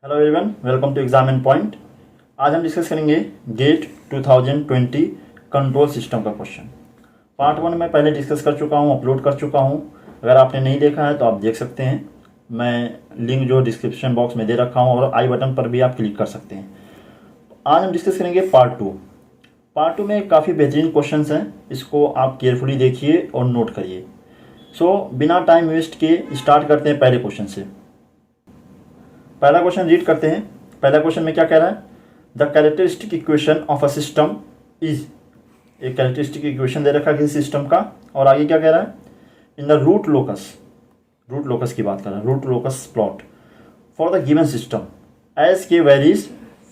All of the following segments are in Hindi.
Hello everyone, welcome to exam and point. आज हम डिस्कस करेंगे गेट 2020 कंट्रोल सिस्टम का क्वेश्चन। पार्ट 1 में पहले डिस्कस कर चुका हूँ, अपलोड कर चुका हूँ। अगर आपने नहीं देखा है तो आप देख सकते हैं। मैं लिंक जो डिस्क्रिप्शन बॉक्स में दे रखा हूँ और आई बटन पर भी आप क्लिक कर सकते हैं। आज हम डिस्कस करेंगे पार्ट 2। पार्ट 2 में काफ़ी बेहतरीन क्वेश्चन हैं, इसको आप केयरफुली देखिए और नोट करिए। बिना टाइम वेस्ट किए स्टार्ट करते हैं पहले क्वेश्चन से। पहला क्वेश्चन रीड करते हैं। पहला क्वेश्चन में क्या कह रहा है? The characteristic equation of a system is, एक कैरेक्टरिस्टिक इक्वेशन दे रखा है किसी सिस्टम का, और आगे क्या कह रहा है? इन द रूट लोकस की बात कर रहा है, root locus plot for the given system as K varies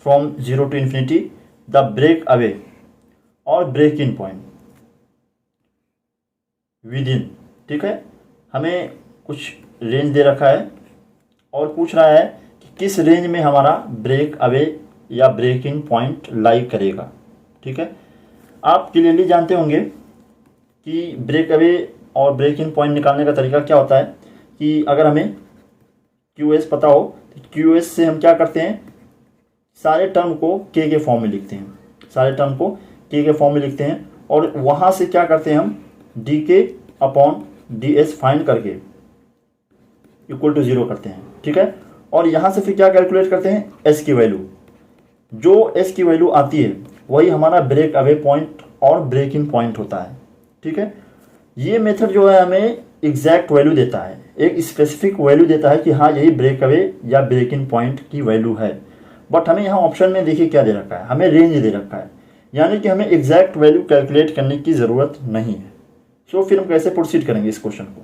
from 0 to infinity the break away और break in point within. ठीक है, हमें कुछ रेंज दे रखा है और पूछ रहा है किस रेंज में हमारा ब्रेक अवे या ब्रेकिंग पॉइंट लाई करेगा। ठीक है, आप क्लियरली जानते होंगे कि ब्रेक अवे और ब्रेकिंग पॉइंट निकालने का तरीका क्या होता है कि अगर हमें QS पता हो तो QS से हम क्या करते हैं, सारे टर्म को K के फॉर्म में लिखते हैं, सारे टर्म को K के फॉर्म में लिखते हैं और वहाँ से क्या करते हैं हम DK अपॉन DS फाइंड करके इक्वल टू 0 करते हैं। ठीक है, और यहाँ से फिर क्या कैलकुलेट करते हैं, S की वैल्यू। जो S की वैल्यू आती है वही हमारा ब्रेक अवे पॉइंट और ब्रेकिंग पॉइंट होता है। ठीक है, ये मेथड जो है हमें एग्जैक्ट वैल्यू देता है, एक स्पेसिफिक वैल्यू देता है कि हाँ यही ब्रेक अवे या ब्रेकिंग पॉइंट की वैल्यू है। बट हमें यहाँ ऑप्शन में देखिए क्या दे रखा है, हमें रेंज दे रखा है, यानी कि हमें एग्जैक्ट वैल्यू कैलकुलेट करने की ज़रूरत नहीं है। फिर हम कैसे प्रोसीड करेंगे इस क्वेश्चन को?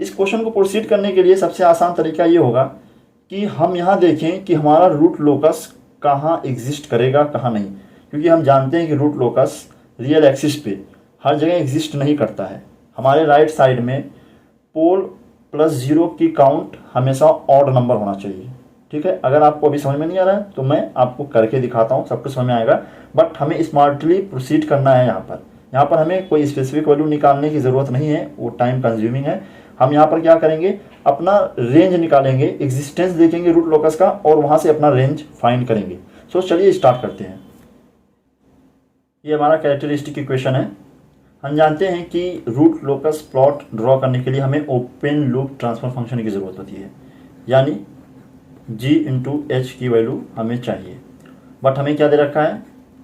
इस क्वेश्चन को प्रोसीड करने के लिए सबसे आसान तरीका ये होगा कि हम यहाँ देखें कि हमारा रूट लोकस कहाँ एग्जिस्ट करेगा, कहाँ नहीं। क्योंकि हम जानते हैं कि रूट लोकस रियल एक्सिस पे हर जगह एग्जिस्ट नहीं करता है। हमारे राइट साइड में पोल +0 की काउंट हमेशा ऑड नंबर होना चाहिए। ठीक है, अगर आपको अभी समझ में नहीं आ रहा है तो मैं आपको करके दिखाता हूँ, सब कुछ समझ में आएगा। बट हमें स्मार्टली प्रोसीड करना है। यहाँ पर हमें कोई स्पेसिफिक वैल्यू निकालने की ज़रूरत नहीं है, वो टाइम कंज्यूमिंग है। हम यहाँ पर क्या करेंगे, अपना रेंज निकालेंगे, एग्जिस्टेंस देखेंगे रूट लोकस का और वहाँ से अपना रेंज फाइंड करेंगे। चलिए स्टार्ट करते हैं। ये हमारा कैरेक्टरिस्टिक इक्वेशन है। हम जानते हैं कि रूट लोकस प्लॉट ड्रॉ करने के लिए हमें ओपन लूप ट्रांसफर फंक्शन की ज़रूरत होती है, यानी G/H की वैल्यू हमें चाहिए। बट हमें क्या दे रखा है,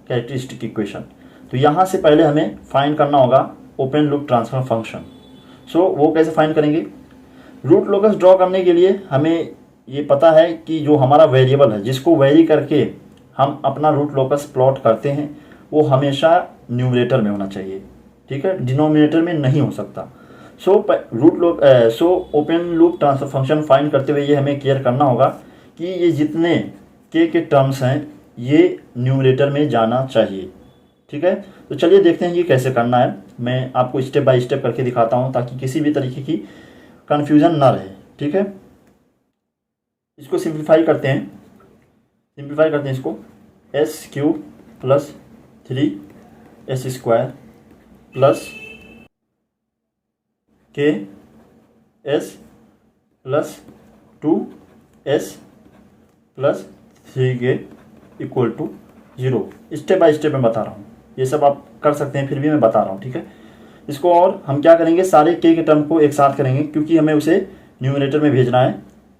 कैरेक्टरिस्टिक इक्वेशन। तो यहाँ से पहले हमें फाइंड करना होगा ओपन लूप ट्रांसफर फंक्शन। वो कैसे फाइंड करेंगे? रूट लोकस ड्रॉ करने के लिए हमें ये पता है कि जो हमारा वेरिएबल है जिसको वेरी करके हम अपना रूट लोकस प्लॉट करते हैं वो हमेशा न्यूमरेटर में होना चाहिए। ठीक है, डिनोमिनेटर में नहीं हो सकता। Open loop transfer function find करते हुए ये हमें क्लियर करना होगा कि ये जितने के टर्म्स हैं ये न्यूमरेटर में जाना चाहिए। ठीक है, तो चलिए देखते हैं ये कैसे करना है। मैं आपको स्टेप बाय स्टेप करके दिखाता हूँ ताकि किसी भी तरीके की कन्फ्यूज़न ना रहे। ठीक है, इसको सिंप्लीफाई करते हैं इसको S³ + 3S² + KS + 2S + 3K equal to 0। Step by step मैं बता रहा हूँ, ये सब आप कर सकते हैं, फिर भी मैं बता रहा हूँ। ठीक है, इसको और हम क्या करेंगे, सारे K के टर्म को एक साथ करेंगे क्योंकि हमें उसे न्यूमरेटर में भेजना है,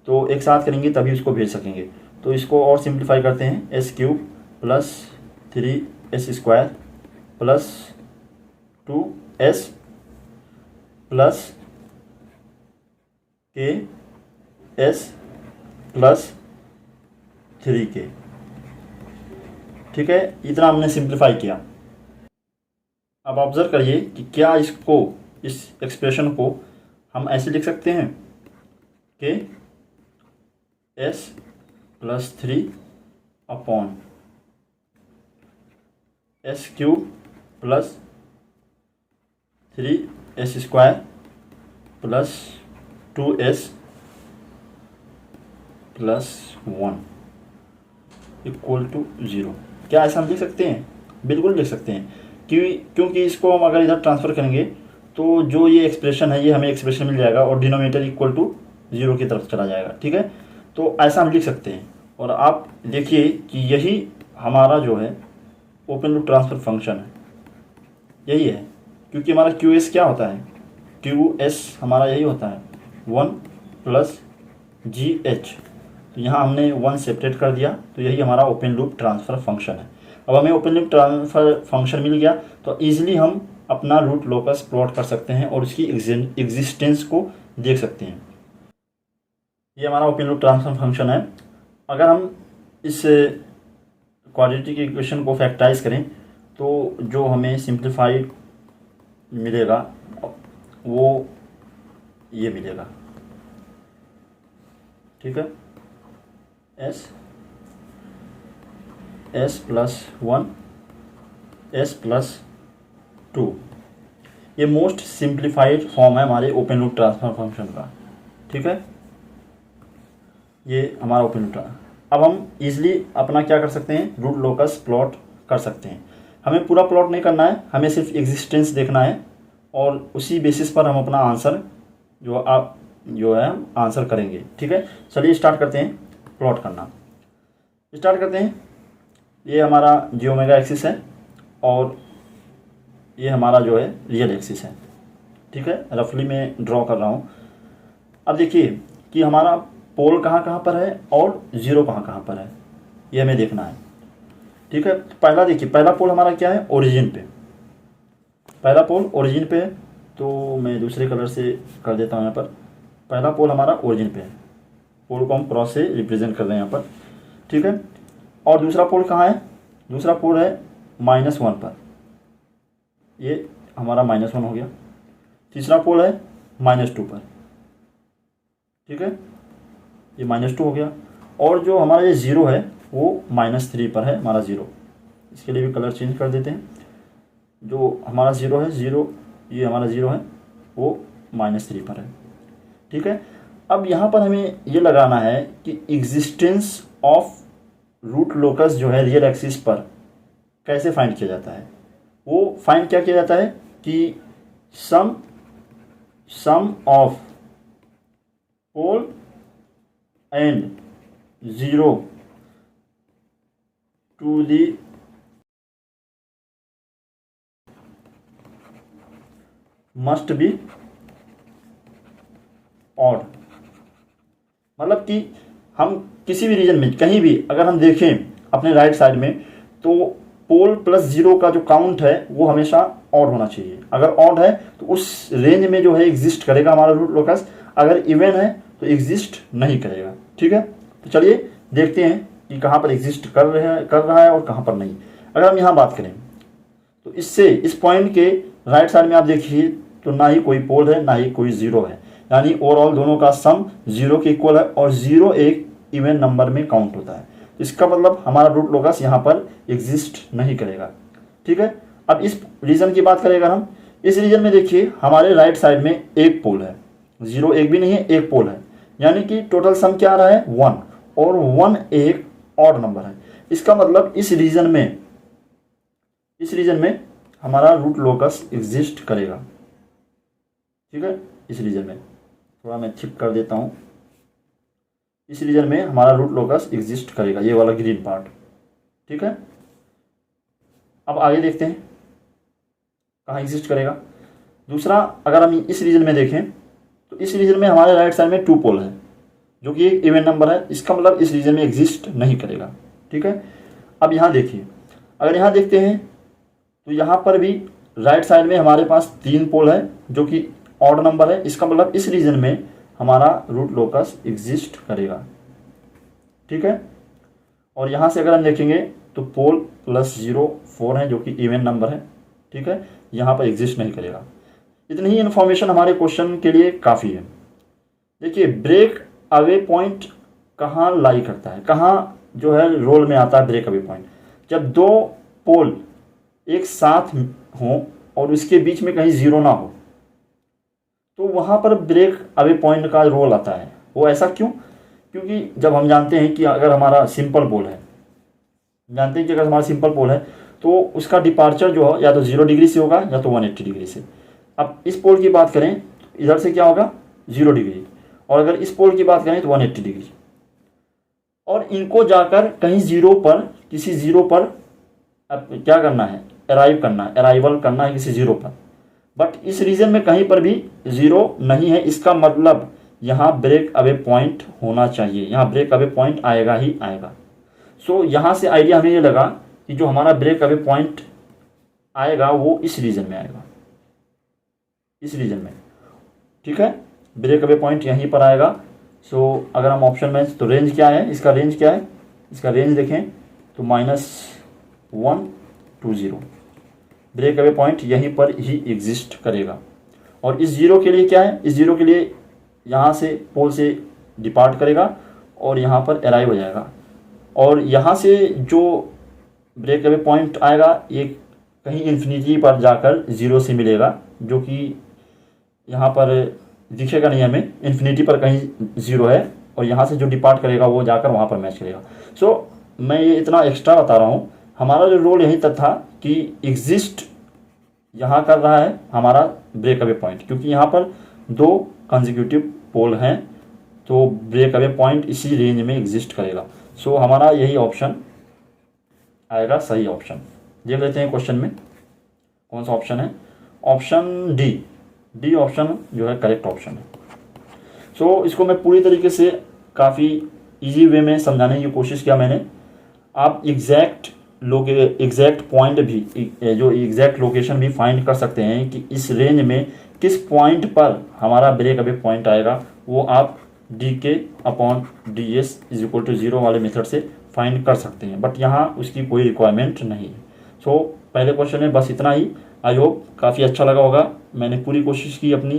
तो एक साथ करेंगे तभी उसको भेज सकेंगे। तो इसको और सिंप्लीफाई करते हैं, S³ + 3S² + 2S + KS + 3K। ठीक है, इतना हमने सिंप्लीफाई किया। अब ऑब्जर्व करिए कि क्या इस एक्सप्रेशन को हम ऐसे लिख सकते हैं कि S + 3 upon S³ + 3S² + 2S + 1 equal to 0। क्या ऐसा हम लिख सकते हैं? बिल्कुल लिख सकते हैं, क्योंकि इसको हम अगर इधर ट्रांसफ़र करेंगे तो जो ये एक्सप्रेशन है ये हमें एक्सप्रेशन मिल जाएगा और डिनोमिनेटर इक्वल टू 0 की तरफ चला जाएगा। ठीक है, तो ऐसा हम लिख सकते हैं। और आप देखिए कि यही हमारा जो है ओपन लूप ट्रांसफ़र फंक्शन है, यही है। क्योंकि हमारा क्यू एस क्या होता है, क्यू एस हमारा यही होता है 1 प्लस जी एच। तो यहाँ हमने 1 सेपरेट कर दिया, तो यही हमारा ओपन लूप ट्रांसफ़र फंक्शन है। अब हमें ओपन लूप ट्रांसफ़र फंक्शन मिल गया तो ईजिली हम अपना रूट लोकस प्लॉट कर सकते हैं और उसकी एग्जिस्टेंस को देख सकते हैं। ये हमारा ओपन लूप ट्रांसफर फंक्शन है। अगर हम इस क्वाड्रेटिक इक्वेशन को फैक्टराइज करें तो जो हमें सिंप्लीफाइड मिलेगा वो ये मिलेगा, ठीक है। एस प्लस 1 एस प्लस 2, ये मोस्ट सिंप्लीफाइड फॉर्म है हमारे ओपन लूप ट्रांसफर फंक्शन का, ठीक है। ये हमारा ओपन लूप। अब हम इजीली अपना क्या कर सकते हैं, रूट लोकस प्लॉट कर सकते हैं। हमें पूरा प्लॉट नहीं करना है, हमें सिर्फ एग्जिस्टेंस देखना है और उसी बेसिस पर हम अपना आंसर जो है आंसर करेंगे, ठीक है। चलिए स्टार्ट करते हैं प्लॉट करना। स्टार्ट करते हैं। ये हमारा जी ओमेगा एक्सिस है और ये हमारा जो है रियल एक्सिस है, ठीक है। रफली मैं ड्रॉ कर रहा हूँ। अब देखिए कि हमारा पोल कहाँ कहाँ पर है और ज़ीरो कहाँ कहाँ पर है, ये हमें देखना है, ठीक है। पहला देखिए, पहला पोल हमारा क्या है, ओरिजिन पे। पहला पोल ओरिजिन पे है, तो मैं दूसरे कलर से कर देता हूँ यहाँ पर। पहला पोल हमारा ओरिजिन पे है, पोल को हम क्रॉस से रिप्रेजेंट कर रहे हैं यहाँ पर, ठीक है। और दूसरा पोल कहाँ है, दूसरा पोल है -1 पर, ये हमारा -1 हो गया। तीसरा पोल है -2 पर, ठीक है, ये -2 हो गया। और जो हमारा ये ज़ीरो है वो -3 पर है हमारा ज़ीरो। इसके लिए भी कलर चेंज कर देते हैं। जो हमारा ज़ीरो है, ज़ीरो, ये हमारा ज़ीरो है वो -3 पर है, ठीक है। अब यहाँ पर हमें ये लगाना है कि एग्जिस्टेंस ऑफ रूट लोकस जो है रियल एक्सिस पर कैसे फाइंड किया जाता है। वो फाइंड क्या किया जाता है कि sum of pole and zero to the must be odd. मतलब कि हम किसी भी रीजन में कहीं भी अगर हम देखें अपने राइट साइड में, तो पोल प्लस ज़ीरो का जो काउंट है वो हमेशा ऑड होना चाहिए। अगर ऑड है तो उस रेंज में जो है एग्जिस्ट करेगा हमारा रूट लोकस, अगर इवन है तो एग्जिस्ट नहीं करेगा, ठीक है। तो चलिए देखते हैं कि कहाँ पर एग्जिस्ट कर रहा है और कहाँ पर नहीं। अगर हम यहाँ बात करें तो इससे इस पॉइंट के राइट साइड में आप देखिए तो ना ही कोई पोल है ना ही कोई ज़ीरो है, यानी ओवरऑल दोनों का सम ज़ीरो के इक्वल है और ज़ीरो एक इवन नंबर में काउंट होता है। इसका मतलब हमारा रूट लोकस यहाँ पर एग्जिस्ट नहीं करेगा, ठीक है। अब इस रीजन की बात करें अगर हम, इस रीजन में देखिए हमारे राइट साइड में एक पोल है, ज़ीरो एक भी नहीं है, एक पोल है, यानी कि टोटल सम क्या आ रहा है 1, और 1 एक ऑड नंबर है। इसका मतलब इस रीजन में हमारा रूट लोकस एग्जिस्ट करेगा, ठीक है। इस रीजन में थोड़ा मैं थिक कर देता हूँ, इस रीजन में हमारा रूट लोकस एग्जिस्ट करेगा, ये वाला ग्रीन पार्ट, ठीक है। अब आगे देखते हैं कहाँ एग्जिस्ट करेगा। दूसरा, अगर हम इस रीजन में देखें तो इस रीजन में हमारे राइट साइड में 2 पोल है जो कि एक इवन नंबर है। इसका मतलब इस रीजन में एग्जिस्ट नहीं करेगा, ठीक है। अब यहाँ देखिए, अगर यहाँ देखते हैं तो यहाँ पर भी राइट साइड में हमारे पास 3 पोल है जो कि ऑड नंबर है। इसका मतलब इस रीजन में हमारा रूट लोकस एग्जिस्ट करेगा, ठीक है। और यहाँ से अगर हम देखेंगे तो पोल प्लस 0 4 है जो कि इवन नंबर है, ठीक है, यहाँ पर एग्जिस्ट नहीं करेगा। इतनी ही इन्फॉर्मेशन हमारे क्वेश्चन के लिए काफ़ी है। देखिए ब्रेक अवे पॉइंट कहाँ लाई करता है, कहाँ जो है रोल में आता है ब्रेक अवे पॉइंट। जब 2 पोल एक साथ हों और उसके बीच में कहीं ज़ीरो ना हो तो वहाँ पर ब्रेक अवे पॉइंट का रोल आता है। वो ऐसा क्यों? क्योंकि जब हम जानते हैं कि अगर हमारा सिंपल पोल है, जानते हैं कि अगर हमारा सिंपल पोल है तो उसका डिपार्चर जो है या तो 0 डिग्री से होगा या तो 180 डिग्री से। अब इस पोल की बात करें तो इधर से क्या होगा 0 डिग्री, और अगर इस पोल की बात करें तो 180 डिग्री। और इनको जाकर कहीं ज़ीरो पर, किसी ज़ीरो पर क्या करना है, अराइवल करना है किसी ज़ीरो पर। बट इस रीजन में कहीं पर भी ज़ीरो नहीं है, इसका मतलब यहाँ ब्रेक अवे पॉइंट होना चाहिए, यहाँ ब्रेक अवे पॉइंट आएगा ही आएगा। सो यहाँ से आइडिया हमें ये लगा कि जो हमारा ब्रेक अवे पॉइंट आएगा वो इस रीजन में आएगा, इस रीजन में, ठीक है। ब्रेक अवे पॉइंट यहीं पर आएगा। सो अगर हम ऑप्शन में, तो रेंज क्या है, इसका रेंज क्या है, इसका रेंज देखें तो -1 to 0, ब्रेक अवे पॉइंट यहीं पर ही एग्जिस्ट करेगा। और इस जीरो के लिए क्या है, इस जीरो के लिए यहाँ से पोल से डिपार्ट करेगा और यहाँ पर अराइव हो जाएगा। और यहाँ से जो ब्रेक अवे पॉइंट आएगा ये कहीं इन्फिनिटी पर जाकर ज़ीरो से मिलेगा, जो कि यहाँ पर दिखेगा नहीं हमें, इन्फिनिटी पर कहीं ज़ीरो है, और यहाँ से जो डिपार्ट करेगा वो जाकर वहाँ पर मैच करेगा। सो मैं ये इतना एक्स्ट्रा बता रहा हूँ, हमारा जो रोल यहीं तक था कि एग्जिस्ट यहाँ कर रहा है हमारा ब्रेक अवे पॉइंट, क्योंकि यहाँ पर 2 कंसेक्यूटिव पोल हैं, तो ब्रेक अवे पॉइंट इसी रेंज में एग्जिस्ट करेगा। सो हमारा यही ऑप्शन आएगा, सही ऑप्शन। देख लेते हैं क्वेश्चन में कौन सा ऑप्शन है। ऑप्शन डी ऑप्शन जो है करेक्ट ऑप्शन है। सो इसको मैं पूरी तरीके से काफ़ी इजी वे में समझाने की कोशिश किया मैंने। आप एग्जैक्ट पॉइंट भी, जो एग्जैक्ट लोकेशन भी फाइंड कर सकते हैं कि इस रेंज में किस पॉइंट पर हमारा ब्रेक अवे पॉइंट आएगा, वो आप dk/ds = 0 वाले मेथड से फाइंड कर सकते हैं। बट यहाँ उसकी कोई रिक्वायरमेंट नहीं है। सो पहले क्वेश्चन में बस इतना ही। आई होप काफ़ी अच्छा लगा होगा, मैंने पूरी कोशिश की अपनी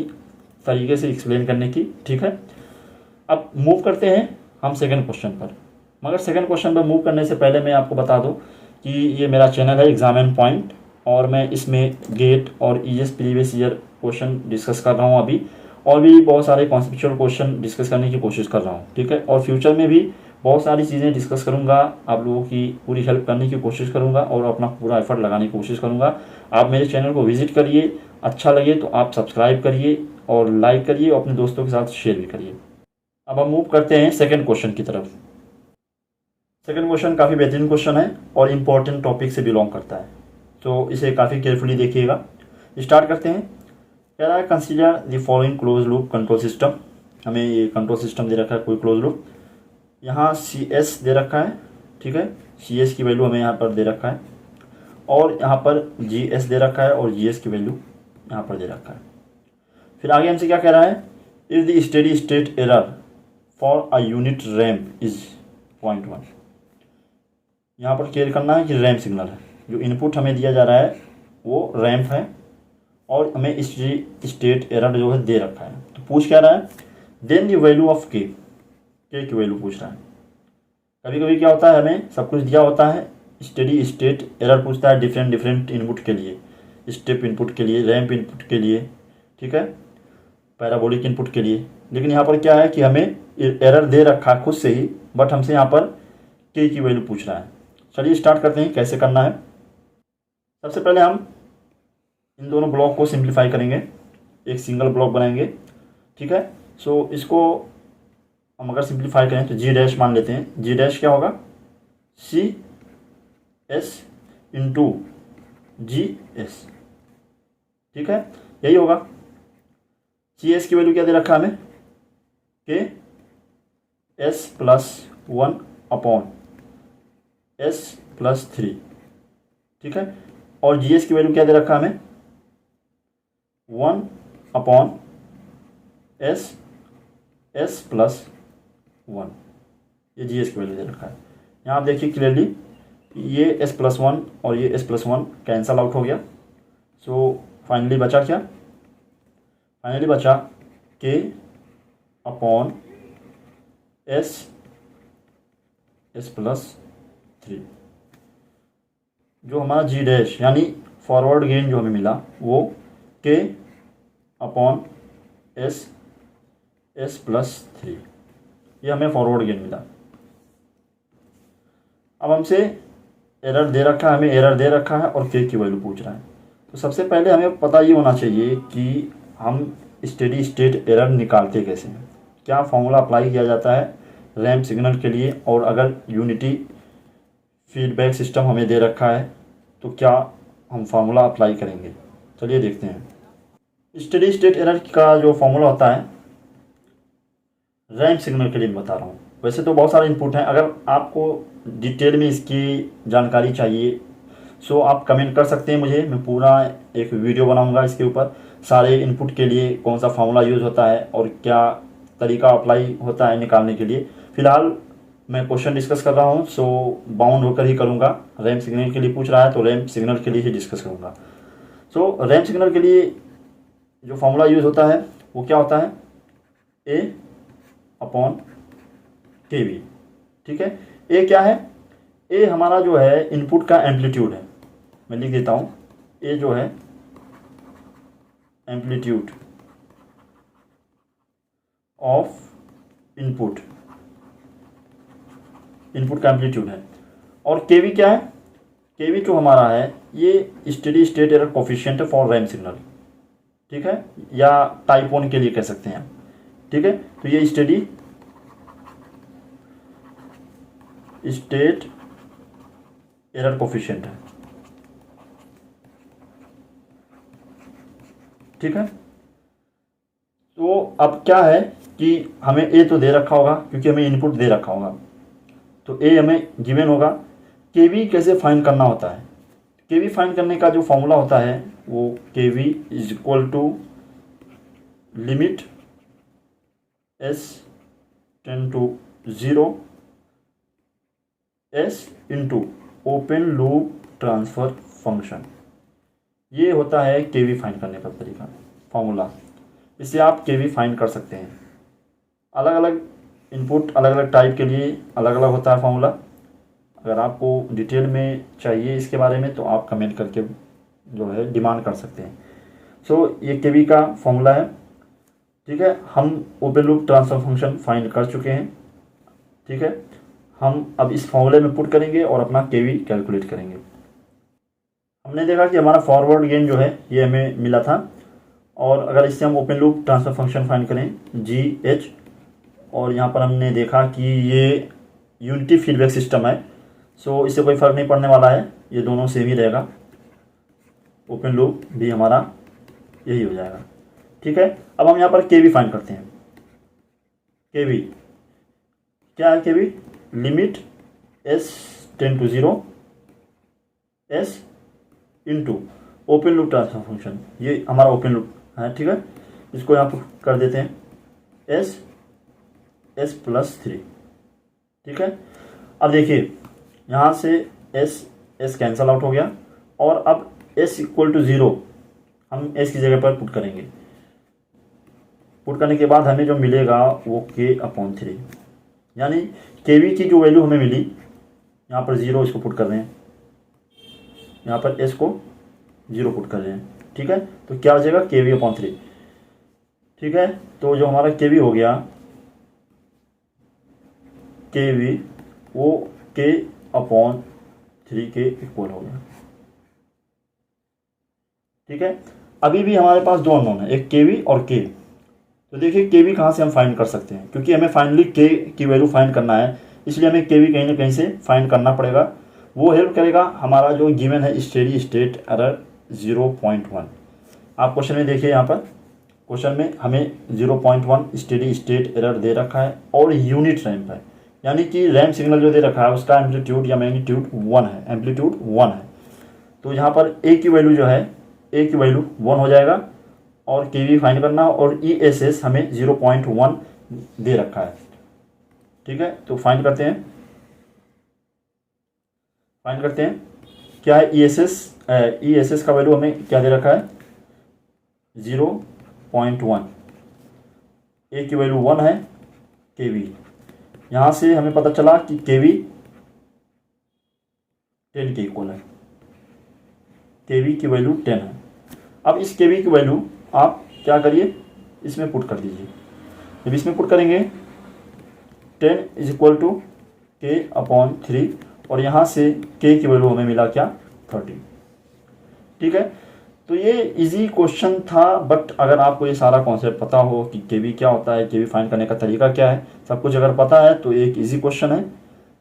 तरीके से एक्सप्लेन करने की, ठीक है। अब मूव करते हैं हम सेकंड क्वेश्चन पर। मगर सेकंड क्वेश्चन पर मूव करने से पहले मैं आपको बता दूं कि ये मेरा चैनल है एग्जाम एंड पॉइंट, और मैं इसमें गेट और ES previous year question discuss कर रहा हूँ अभी, और भी बहुत सारे कॉन्सेप्चुअल क्वेश्चन डिस्कस करने की कोशिश कर रहा हूँ, ठीक है। और फ्यूचर में भी बहुत सारी चीज़ें डिस्कस करूँगा, आप लोगों की पूरी हेल्प करने की कोशिश करूँगा और अपना पूरा एफर्ट लगाने की कोशिश करूँगा। आप मेरे चैनल को विजिट करिए, अच्छा लगे तो आप सब्सक्राइब करिए और लाइक करिए और अपने दोस्तों के साथ शेयर भी करिए। अब हम मूव करते हैं सेकेंड क्वेश्चन की तरफ। सेकेंड क्वेश्चन काफ़ी बेहतरीन क्वेश्चन है और इम्पोर्टेंट टॉपिक से बिलोंग करता है, तो इसे काफ़ी केयरफुली देखिएगा। स्टार्ट करते हैं। कह रहा है consider the following close loop control system. हमें ये कंट्रोल सिस्टम दे रखा है, कोई क्लोज लूप। यहाँ CS दे रखा है, ठीक है, CS की वैल्यू हमें यहाँ पर दे रखा है, और यहाँ पर GS दे रखा है और GS की वैल्यू यहाँ पर दे रखा है। फिर आगे हमसे क्या कह रहा है, if the steady state error for a unit ramp is 0.1। यहाँ पर क्लियर करना है कि रैम्प सिग्नल है, जो इनपुट हमें दिया जा रहा है वो रैम्प है, और हमें स्टेडी स्टेट एरर जो है दे रखा है। तो पूछ क्या रहा है, देन द वैल्यू ऑफ के की वैल्यू पूछ रहा है। कभी कभी क्या होता है, हमें सब कुछ दिया होता है, स्टेडी स्टेट एरर पूछता है डिफरेंट इनपुट के लिए, स्टेप इनपुट के लिए, रैम्प इनपुट के लिए, ठीक है, पैराबोलिक इनपुट के लिए। लेकिन यहाँ पर क्या है कि हमें एरर दे रखा खुद से ही, बट हमसे यहाँ पर के की वैल्यू पूछ रहा है। चलिए स्टार्ट करते हैं कैसे करना है। सबसे पहले हम इन दोनों ब्लॉक को सिंप्लीफाई करेंगे, एक सिंगल ब्लॉक बनाएंगे, ठीक है। सो इसको हम अगर सिंप्लीफाई करें तो G' मान लेते हैं। G' क्या होगा, CS × GS, ठीक है, यही होगा। CS की वैल्यू क्या दे रखा है हमें, KS+1/S+3, ठीक है। और GS की वैल्यू क्या दे रखा है हमें, 1/S+1। ये GS की वैल्यू दे रखा है। यहाँ आप देखिए क्लियरली, ये S+1 और ये S+1 कैंसल आउट हो गया। सो फाइनली बचा क्या, फाइनली बचा K/S+3। जो हमारा G' यानी फॉरवर्ड गेन जो हमें मिला वो K/S+3, ये हमें फॉरवर्ड गेन मिला। अब हमसे एरर दे रखा है, हमें एरर दे रखा है और के की वैल्यू पूछ रहा है। तो सबसे पहले हमें पता ये होना चाहिए कि हम स्टेडी स्टेट एरर निकालते कैसे हैं, क्या फॉर्मूला अप्लाई किया जाता है रैंप सिग्नल के लिए, और अगर यूनिटी फीडबैक सिस्टम हमें दे रखा है तो क्या हम फार्मूला अप्लाई करेंगे। चलिए देखते हैं। स्टेडी स्टेट एरर का जो फार्मूला होता है रैंप सिग्नल के लिए मैं बता रहा हूँ। वैसे तो बहुत सारे इनपुट हैं, अगर आपको डिटेल में इसकी जानकारी चाहिए सो आप कमेंट कर सकते हैं मुझे, मैं पूरा एक वीडियो बनाऊंगा इसके ऊपर, सारे इनपुट के लिए कौन सा फार्मूला यूज़ होता है और क्या तरीका अप्लाई होता है निकालने के लिए। फ़िलहाल मैं क्वेश्चन डिस्कस कर रहा हूँ, सो बाउंड होकर ही करूँगा। रैंप सिग्नल के लिए पूछ रहा है तो रैंप सिग्नल के लिए ही डिस्कस करूँगा। सो रैंप सिग्नल के लिए जो फार्मूला यूज़ होता है वो क्या होता है, ए अपॉन के वी। ठीक है, ए क्या है, ए हमारा जो है इनपुट का एम्पलीट्यूड है। मैं लिख देता हूँ, ए जो है एम्पलीट्यूड ऑफ इनपुट, इनपुट का एम्पलीट्यूड है। और के वी क्या है, के वी जो हमारा है ये स्टेडी स्टेट एरर कोफिशिएंट है फॉर रैंप सिग्नल। ठीक है, या टाइप 1 के लिए कह सकते हैं। ठीक है, तो ये स्टेडी स्टेट एरर कोफिशिएंट है। ठीक है, तो अब क्या है कि हमें ए तो दे रखा होगा क्योंकि हमें इनपुट दे रखा होगा, तो ए हमें गिवन होगा। के वी कैसे फाइंड करना होता है, के वी फाइंड करने का जो फॉर्मूला होता है वो K V is equal to limit S tend to 0 S into open loop transfer function. ये होता है के वी फाइंड करने का तरीका, फार्मूला। इससे आप के वी फाइंड कर सकते हैं। अलग अलग इनपुट अलग अलग टाइप के लिए अलग अलग होता है फार्मूला। अगर आपको डिटेल में चाहिए इसके बारे में तो आप कमेंट करके जो है डिमांड कर सकते हैं। सो ये के वी का फॉर्मूला है। ठीक है, हम open loop transfer function find कर चुके हैं। ठीक है, हम अब इस फॉर्मूले में पुट करेंगे और अपना के वी कैलकुलेट करेंगे। हमने देखा कि हमारा फॉरवर्ड गेन जो है ये हमें मिला था, और अगर इससे हम open loop transfer function find करें जी एच, और यहाँ पर हमने देखा कि ये यूनिटी फीडबैक सिस्टम है, सो इससे कोई फ़र्क नहीं पड़ने वाला है, ये दोनों सेम ही रहेगा। ओपन लूप भी हमारा यही हो जाएगा। ठीक है, अब हम यहाँ पर के वी फाइंड करते हैं। के वी क्या है, K V limit S tend to 0 S into open loop transfer function, ये हमारा ओपन लूप है। ठीक है, इसको यहाँ पर कर देते हैं एस प्लस 3। ठीक है, अब देखिए यहाँ से एस कैंसल आउट हो गया, और अब एस इक्वल टू 0 हम एस की जगह पर पुट करेंगे। पुट करने के बाद हमें जो मिलेगा वो के अपॉन 3, यानी के वी की जो वैल्यू हमें मिली, यहाँ पर 0 इसको पुट कर रहे हैं, यहाँ पर एस को 0 पुट कर रहे हैं। ठीक है, तो क्या हो जाएगा के वी अपॉन 3। ठीक है, तो जो हमारा के वी हो गया, के वी वो के अपॉन 3 के इक्वल हो गया। ठीक है, अभी भी हमारे पास दो अननोन है, एक के वी और के। तो देखिए के वी कहाँ से हम फाइंड कर सकते हैं, क्योंकि हमें फाइनली के की वैल्यू फाइंड करना है, इसलिए हमें के वी कहीं ना कहीं से फाइंड करना पड़ेगा। वो हेल्प करेगा हमारा जो गिवन है स्टेडी स्टेट एरर 0.1। आप क्वेश्चन में देखिए, यहाँ पर क्वेश्चन में हमें 0.1 स्टेडी स्टेट एरर दे रखा है और यूनिट रैंप है, यानी कि रैंप सिग्नल जो दे रखा है उसका एम्पलीट्यूड या मैग्नीट्यूड 1 है, एम्पलीट्यूड 1 है। तो यहाँ पर ए की वैल्यू जो है, ए की वैल्यू 1 हो जाएगा, और के वी फाइंड करना, और ई एस एस हमें 0.1 दे रखा है। ठीक है, तो फाइंड करते हैं, क्या है ई एस एस का वैल्यू हमें क्या दे रखा है 0.1, ए की वैल्यू 1 है, के वी यहाँ से हमें पता चला कि के वी 10 के इक्वल है, के वी की वैल्यू 10 है। अब इस के वी की वैल्यू आप क्या करिए, इसमें पुट कर दीजिए। जब इसमें पुट करेंगे 10 इज इक्वल टू के अपॉन 3, और यहाँ से के की वैल्यू हमें मिला क्या 30। ठीक है, तो ये इजी क्वेश्चन था, बट अगर आपको ये सारा कॉन्सेप्ट पता हो कि केवी क्या होता है, केवी फाइंड करने का तरीका क्या है, सब कुछ अगर पता है तो एक इजी क्वेश्चन है।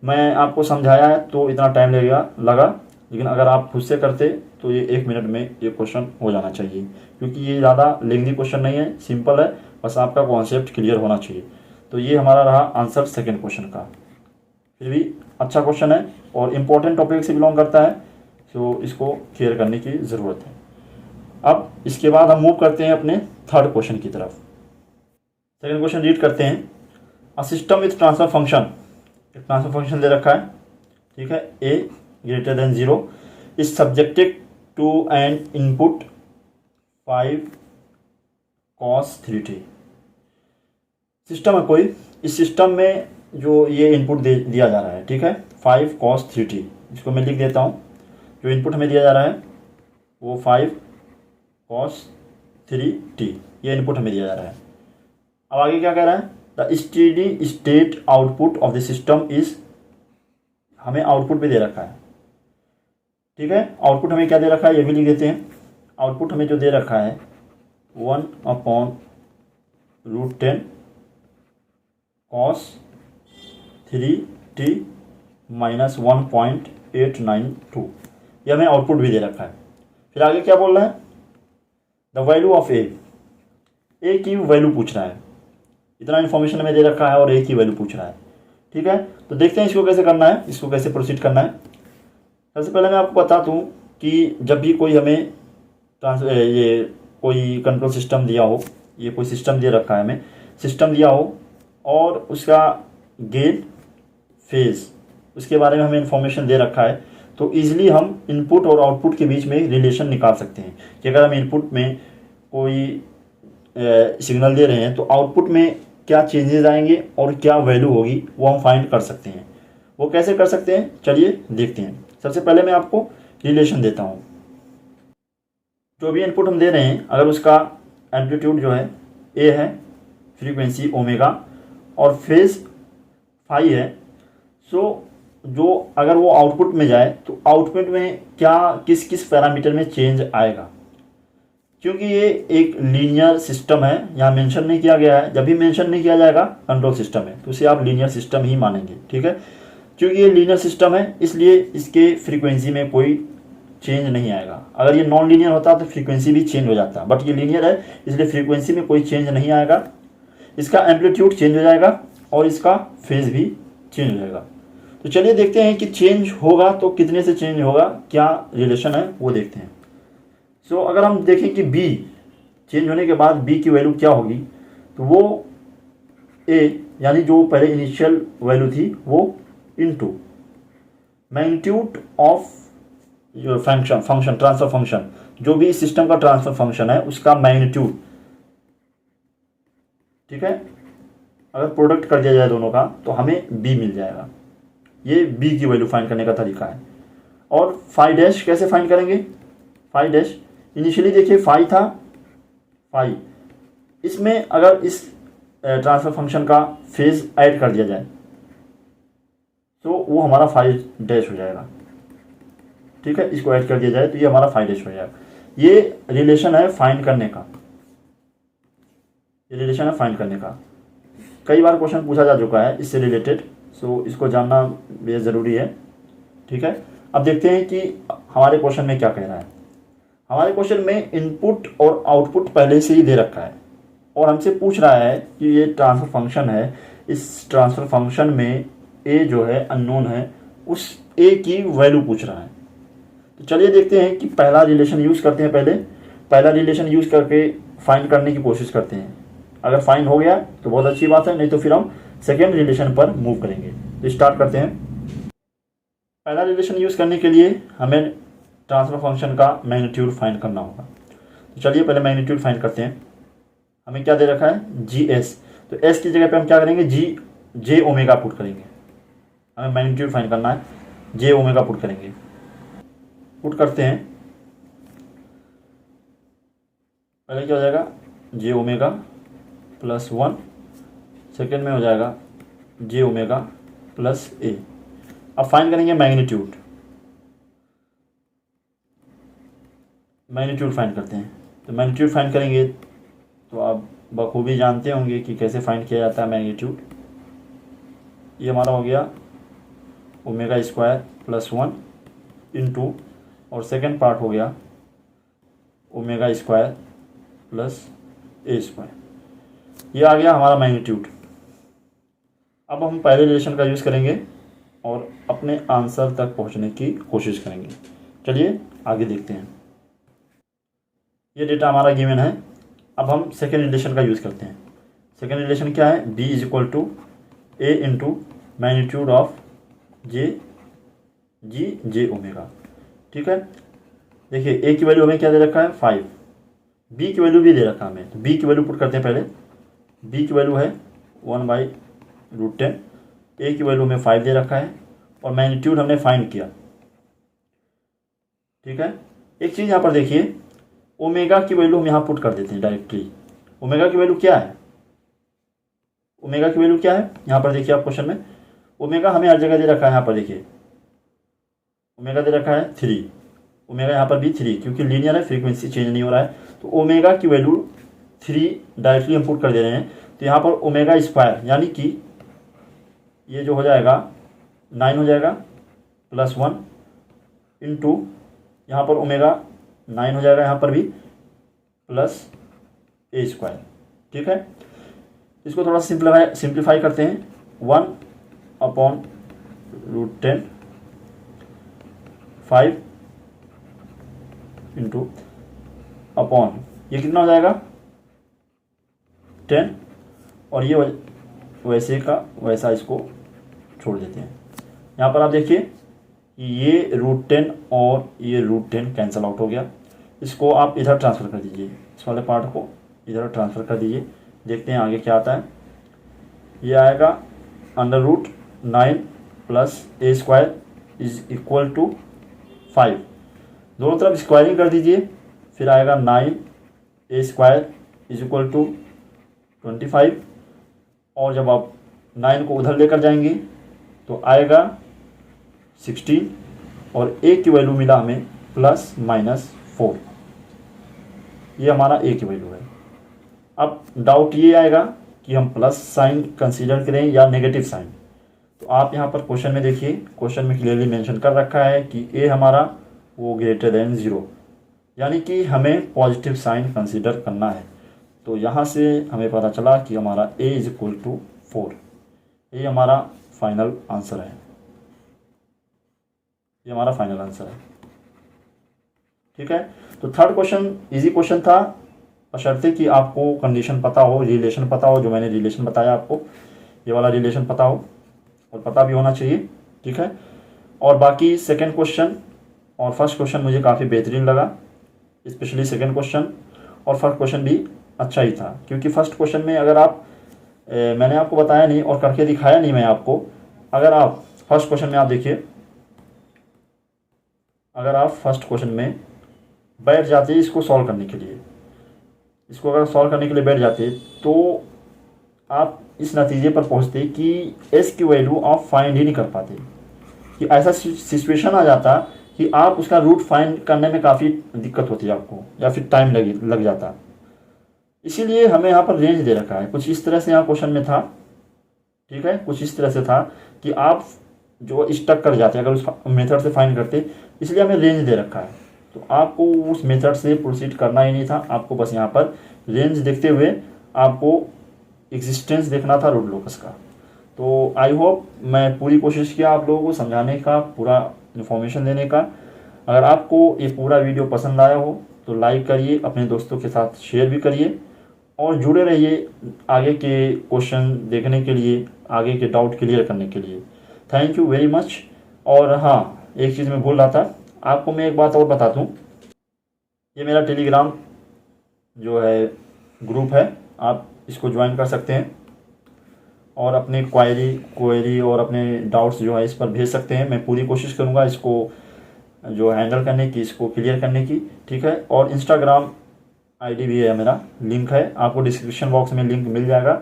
मैं आपको समझाया है तो इतना टाइम लगा, लेकिन अगर आप खुद से करते तो ये 1 मिनट में ये क्वेश्चन हो जाना चाहिए, क्योंकि ये ज़्यादा लेंथी क्वेश्चन नहीं है, सिंपल है, बस आपका कॉन्सेप्ट क्लियर होना चाहिए। तो ये हमारा रहा आंसर सेकेंड क्वेश्चन का। फिर भी अच्छा क्वेश्चन है और इम्पोर्टेंट टॉपिक से बिलोंग करता है, तो इसको क्लियर करने की ज़रूरत है। अब इसके बाद हम मूव करते हैं अपने थर्ड क्वेश्चन की तरफ। सेकेंड क्वेश्चन रीड करते हैं। A system with transfer function, एक ट्रांसफर फंक्शन दे रखा है, ठीक है, a greater than 0 is subjected to an input 5 cos 3t। System है कोई, इस सिस्टम में जो ये इनपुट दिया जा रहा है, ठीक है, 5 cos 3t, इसको मैं लिख देता हूँ। जो इनपुट हमें दिया जा रहा है वो 5 cos 3t, ये इनपुट हमें दिया जा रहा है। अब आगे क्या कह रहा है, the steady state output of the system is, हमें आउटपुट भी दे रखा है, ठीक है, आउटपुट हमें क्या दे रखा है ये भी लिख देते हैं। आउटपुट हमें जो दे रखा है 1/√10 cos 3t माइनस 1.892, ये हमें आउटपुट भी दे रखा है। फिर आगे क्या बोल रहा है, द वैल्यू ऑफ ए की वैल्यू पूछ रहा है, इतना इन्फॉर्मेशन हमें दे रखा है और ए की वैल्यू पूछ रहा है, ठीक है। तो देखते हैं इसको कैसे करना है, इसको कैसे प्रोसीड करना है। सबसे पहले मैं आपको बता दूं कि जब भी कोई हमें ये कोई कंट्रोल सिस्टम दिया हो, ये कोई सिस्टम दे रखा है, हमें सिस्टम दिया हो और उसका गेन फेज, उसके बारे में हमें इन्फॉर्मेशन दे रखा है, तो ईजिली हम इनपुट और आउटपुट के बीच में रिलेशन निकाल सकते हैं कि अगर हम इनपुट में कोई सिग्नल दे रहे हैं तो आउटपुट में क्या चेंजेस आएंगे और क्या वैल्यू होगी, वो हम फाइंड कर सकते हैं। वो कैसे कर सकते हैं, चलिए देखते हैं। सबसे पहले मैं आपको रिलेशन देता हूँ। जो भी इनपुट हम दे रहे हैं, अगर उसका एम्पलीट्यूड जो है ए है, फ्रीक्वेंसी ओमेगा और फेज फाई है, सो जो अगर वो आउटपुट में जाए तो आउटपुट में क्या किस किस पैरामीटर में चेंज आएगा। क्योंकि ये एक लीनियर सिस्टम है, यहाँ मेंशन नहीं किया गया है, जब भी मेंशन नहीं किया जाएगा कंट्रोल सिस्टम है तो उसे आप लीनियर सिस्टम ही मानेंगे, ठीक है। क्योंकि ये लीनियर सिस्टम है इसलिए इसके फ्रीक्वेंसी में कोई चेंज नहीं आएगा। अगर ये नॉन लीनियर होता तो फ्रीक्वेंसी भी चेंज हो जाता, बट ये लीनियर है इसलिए फ्रीक्वेंसी में कोई चेंज नहीं आएगा। इसका एम्पलीट्यूड चेंज हो जाएगा और इसका फेज भी चेंज हो जाएगा। तो चलिए देखते हैं कि चेंज होगा तो कितने से चेंज होगा, क्या रिलेशन है वो देखते हैं। सो अगर हम देखें कि b चेंज होने के बाद b की वैल्यू क्या होगी, तो वो a यानी जो पहले इनिशियल वैल्यू थी वो इनटू मैग्नीट्यूड ऑफ जो फंक्शन ट्रांसफर फंक्शन, जो भी सिस्टम का ट्रांसफर फंक्शन है उसका मैग्नीट्यूड, ठीक है। अगर प्रोडक्ट कर दिया जाए दोनों का तो हमें b मिल जाएगा। ये b की वैल्यू फाइंड करने का तरीका है। और फाई डैश कैसे फाइंड करेंगे, फाई डैश इनिशियली देखिए फाई था, फाई, इसमें अगर इस ट्रांसफर फंक्शन का फेज ऐड कर दिया जाए तो वो हमारा फाई डैश हो जाएगा, ठीक है। इसको ऐड कर दिया जाए तो ये हमारा फाई डैश हो जाएगा। ये रिलेशन है फाइंड करने का, ये रिलेशन है फाइंड करने का। कई बार क्वेश्चन पूछा जा चुका है इससे रिलेटेड, सो इसको जानना बेहद ज़रूरी है, ठीक है। अब देखते हैं कि हमारे क्वेश्चन में क्या कह रहा है। हमारे क्वेश्चन में इनपुट और आउटपुट पहले से ही दे रखा है और हमसे पूछ रहा है कि ये ट्रांसफर फंक्शन है, इस ट्रांसफर फंक्शन में ए जो है अननोन है, उस ए की वैल्यू पूछ रहा है। तो चलिए देखते हैं कि पहला रिलेशन यूज़ करते हैं। पहला रिलेशन यूज़ करके फाइंड करने की कोशिश करते हैं। अगर फाइंड हो गया तो बहुत अच्छी बात है, नहीं तो फिर हम सेकेंड रिलेशन पर मूव करेंगे। तो स्टार्ट करते हैं। पहला रिलेशन यूज़ करने के लिए हमें ट्रांसफर फंक्शन का मैग्नीट्यूड फाइंड करना होगा। तो चलिए पहले मैग्नीट्यूड फाइंड करते हैं। हमें क्या दे रखा है, जी एस, तो एस की जगह पे हम क्या करेंगे, जे ओमेगा पुट करेंगे। हमें मैग्नीट्यूड फाइंड करना है, जे ओमेगा पुट करेंगे। पुट करते हैं, पहले क्या हो जाएगा, जे ओमेगा प्लस 1, सेकेंड में हो जाएगा जे ओमेगा प्लस ए। अब फाइंड करेंगे मैग्नीट्यूड। मैग्नीट्यूड फाइंड करते हैं। तो मैग्नीट्यूड फाइंड करेंगे तो आप बखूबी जानते होंगे कि कैसे फाइंड किया जाता है मैग्नीट्यूड। ये हमारा हो गया ओमेगा स्क्वायर प्लस 1 इंटू, और सेकेंड पार्ट हो गया omega square plus A square. ये आ गया हमारा मैग्नीट्यूड। अब हम पहले रिलेशन का यूज़ करेंगे और अपने आंसर तक पहुंचने की कोशिश करेंगे। चलिए आगे देखते हैं। ये डेटा हमारा गिवन है। अब हम सेकेंड रिलेशन का यूज़ करते हैं। सेकेंड रिलेशन क्या है? b is equal to A into magnitude of J omega. ठीक है, देखिए ए की वैल्यू हमें क्या दे रखा है? 5। b की वैल्यू भी दे रखा है हमें, तो b की वैल्यू पुट करते हैं पहले। b की वैल्यू है 1/√10, a की वैल्यू हमें 5 दे रखा है, और मैग्नीट्यूड हमने फाइंड किया। ठीक है, एक चीज़ यहाँ पर देखिए, ओमेगा की वैल्यू हम यहाँ पुट कर देते हैं डायरेक्टली। ओमेगा की वैल्यू क्या है? ओमेगा की वैल्यू क्या है यहाँ पर देखिए आप क्वेश्चन में, ओमेगा हमें हर जगह दे रखा है। यहाँ पर देखिए ओमेगा दे रखा है 3, ओमेगा यहाँ पर भी 3, क्योंकि लीनियर है, फ्रीक्वेंसी चेंज नहीं हो रहा है। तो ओमेगा की वैल्यू 3 डायरेक्टली हम पुट कर दे रहे हैं। तो यहाँ पर ओमेगा स्क्वायर यानी कि ये जो हो जाएगा 9 हो जाएगा प्लस 1 इंटू, यहाँ पर ओमेगा 9 हो जाएगा, यहाँ पर भी प्लस ए स्क्वायर। ठीक है, इसको थोड़ा सिंप्लीफाई करते हैं। 1/√10 5 इंटू अपॉन, ये कितना हो जाएगा 10, और ये वैसे का वैसा इसको छोड़ देते हैं। यहाँ पर आप देखिए ये √10 और ये √10 कैंसिल आउट हो गया। इसको आप इधर ट्रांसफ़र कर दीजिए, इस वाले पार्ट को इधर ट्रांसफ़र कर दीजिए। देखते हैं आगे क्या आता है। ये आएगा √9 plus A square is equal to 5। दोनों तरफ स्क्वायरिंग कर दीजिए, फिर आएगा 9 A square is equal to 25, और जब आप 9 को उधर लेकर जाएंगे तो आएगा 16, और ए की वैल्यू मिला हमें ±4। ये हमारा ए की वैल्यू है। अब डाउट ये आएगा कि हम प्लस साइन कंसीडर करें या नेगेटिव साइन। तो आप यहाँ पर क्वेश्चन में देखिए, क्वेश्चन में क्लियरली मेंशन कर रखा है कि ए हमारा वो ग्रेटर देन 0, यानी कि हमें पॉजिटिव साइन कंसीडर करना है। तो यहाँ से हमें पता चला कि हमारा ए इज इक्वल टू 4। ये हमारा फाइनल आंसर है, ये हमारा फाइनल आंसर है। ठीक है, तो थर्ड क्वेश्चन इजी क्वेश्चन था, बशर्ते कि आपको कंडीशन पता हो, रिलेशन पता हो, जो मैंने रिलेशन बताया आपको, ये वाला रिलेशन पता हो, और पता भी होना चाहिए। ठीक है, और बाकी सेकंड क्वेश्चन और फर्स्ट क्वेश्चन मुझे काफ़ी बेहतरीन लगा, स्पेशली सेकंड क्वेश्चन, और फर्स्ट क्वेश्चन भी अच्छा ही था। क्योंकि फर्स्ट क्वेश्चन में अगर आप मैंने आपको बताया नहीं और करके दिखाया नहीं मैं आपको, अगर आप फर्स्ट क्वेश्चन में आप देखिए, अगर आप फर्स्ट क्वेश्चन में बैठ जाते इसको सॉल्व करने के लिए, इसको अगर सॉल्व करने के लिए बैठ जाते तो आप इस नतीजे पर पहुंचते कि एस की वैल्यू आप फाइंड ही नहीं कर पाते, कि ऐसा सिचुएशन आ जाता कि आप उसका रूट फाइंड करने में काफ़ी दिक्कत होती है आपको, या फिर टाइम लग जाता। इसीलिए हमें यहाँ पर रेंज दे रखा है, कुछ इस तरह से यहाँ क्वेश्चन में था। ठीक है, कुछ इस तरह से था कि आप जो स्टक कर जाते अगर उस मेथड से फाइंड करते, इसलिए हमें रेंज दे रखा है। तो आपको उस मेथड से प्रोसीड करना ही नहीं था, आपको बस यहाँ पर रेंज देखते हुए आपको एग्जिस्टेंस देखना था रूट लोकस का। तो आई होप मैं पूरी कोशिश किया आप लोगों को समझाने का, पूरा इन्फॉर्मेशन देने का। अगर आपको ये पूरा वीडियो पसंद आया हो तो लाइक करिए, अपने दोस्तों के साथ शेयर भी करिए, और जुड़े रहिए आगे के क्वेश्चन देखने के लिए, आगे के डाउट क्लियर करने के लिए। Thank you very much. और हाँ, एक चीज़ मैं भूल रहा था, आपको मैं एक बात और बता दूँ, ये मेरा टेलीग्राम जो है ग्रुप है, आप इसको ज्वाइन कर सकते हैं और अपने क्वेरी और अपने डाउट्स जो है इस पर भेज सकते हैं। मैं पूरी कोशिश करूँगा इसको जो हैंडल करने की, इसको क्लियर करने की। ठीक है, और इंस्टाग्राम आईडी भी है मेरा, लिंक है आपको डिस्क्रिप्शन बॉक्स में, लिंक मिल जाएगा,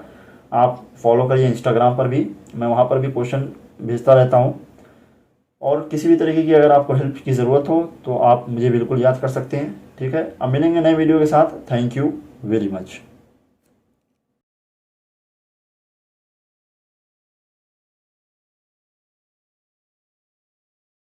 आप फॉलो करिए इंस्टाग्राम पर भी, मैं वहाँ पर भी क्वेश्चन भेजता रहता हूँ। और किसी भी तरीके की अगर आपको हेल्प की ज़रूरत हो तो आप मुझे बिल्कुल याद कर सकते हैं। ठीक है, अब मिलेंगे नए वीडियो के साथ। Thank you very much.